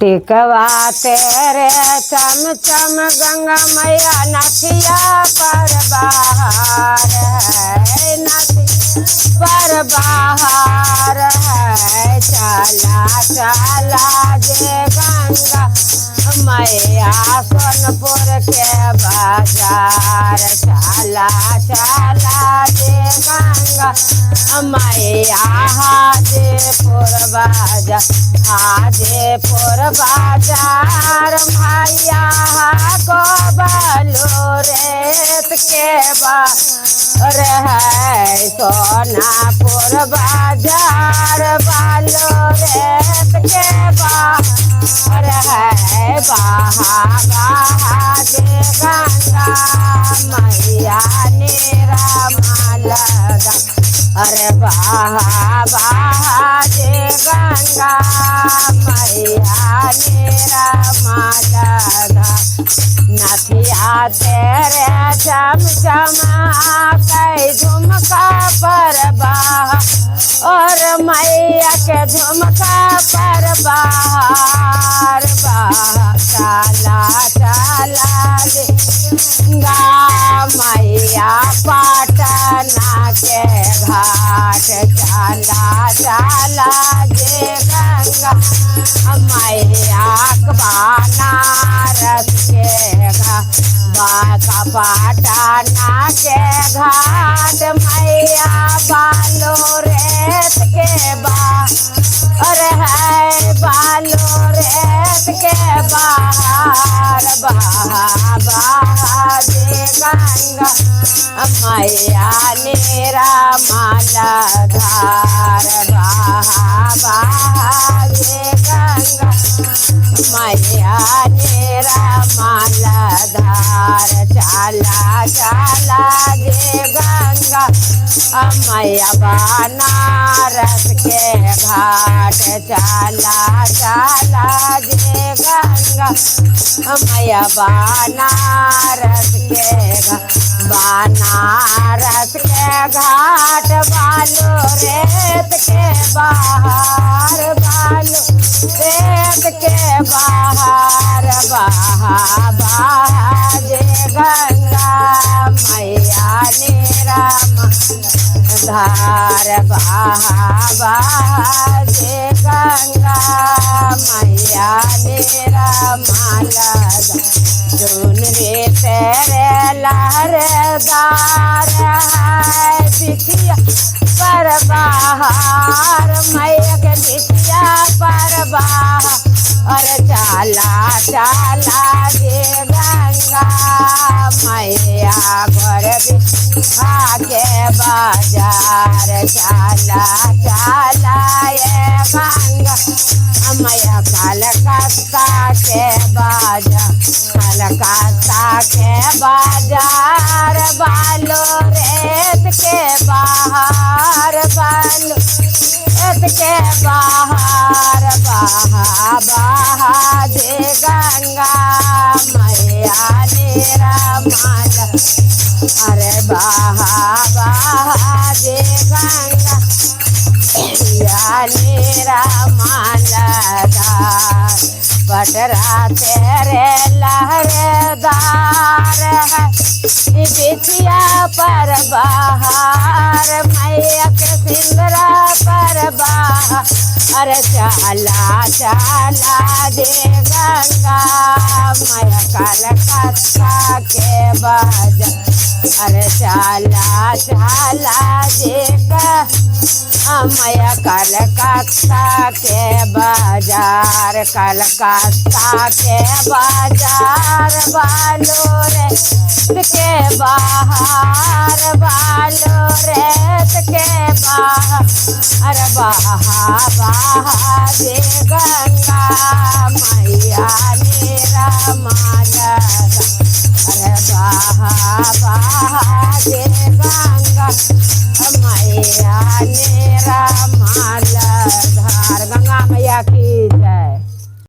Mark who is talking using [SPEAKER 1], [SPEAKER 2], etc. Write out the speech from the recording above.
[SPEAKER 1] टिकवा तेरे चम चम गंगा मैया नथिया पर बाहर है, नथिया पर बाहर है। चला चला जे गंगा मैया सोनपुर के बाजार, चला चला जे गंगा मैया हाजीपुर बाजार, हाजीपुर बाजार मैया को बालू रेत के बार है। सोनापुर बाजार बालू रेत के बार है। बहा बहा जे गंगा मैया निरामलदा, अरे बहा बहा जे गंगा मैया निरामलदा। नथिया तेरे चम कई झुमका पर बहा, और मैया के झुमका पर बाहर बहा। चला चला गंगा मैया पटना के घाट, चला चला जे गंगा मैया बनारस के घाट, पटना के घाट मैया बालू रेत के बाहर है। बालू रेत के बाहर बहा बहा जे गंगा मैया निरामलधार, बहा बहा जे गंगा मैया निरामलधार। चला चला जे गंगा मैया बनारस के घाट, चला चला जे गंगा मैया बनारस के घाट, बनारस के घाट बालू रेत के बाहर, बालू रेत के बाहर बहा बहा जे गंगा मैया निरामलधार, बहा बहा जे गंगा मैया निरामलधार। सुन रे तेरे लहरदार है बिटिया पर बाहर, मैया के बिटिया पर बाहर, और चला चला जे गंगा मैया घर बिठा के बाजार, चला चला ये गंगा मैया कलकत्ता के बाजार, कलकत्ता के बाजार बालू रेत के बाहर, बालू रेत के बाहर बहा बहा जे गंगा मैया निरामलधार, अरे बहा बहा जे गंगा मैया निरामलधार। पटरा तेरे लहरदार है बिटिया पर बाहर, मैया के सिंदरा पर बाहर, अरे चला चला जे गंगा मैया कलकत्ता के बाजार, अरे चला चला जे मैया कलकत्ता के बाजार, कलकत्ता के बाजार बालू रेत के बाहर, बालू रेत के बाहर, अरे बहा बहा जे गंगा मैया निरामलधार, अरे बहा बहा जे गंगा मैया निरामलधार।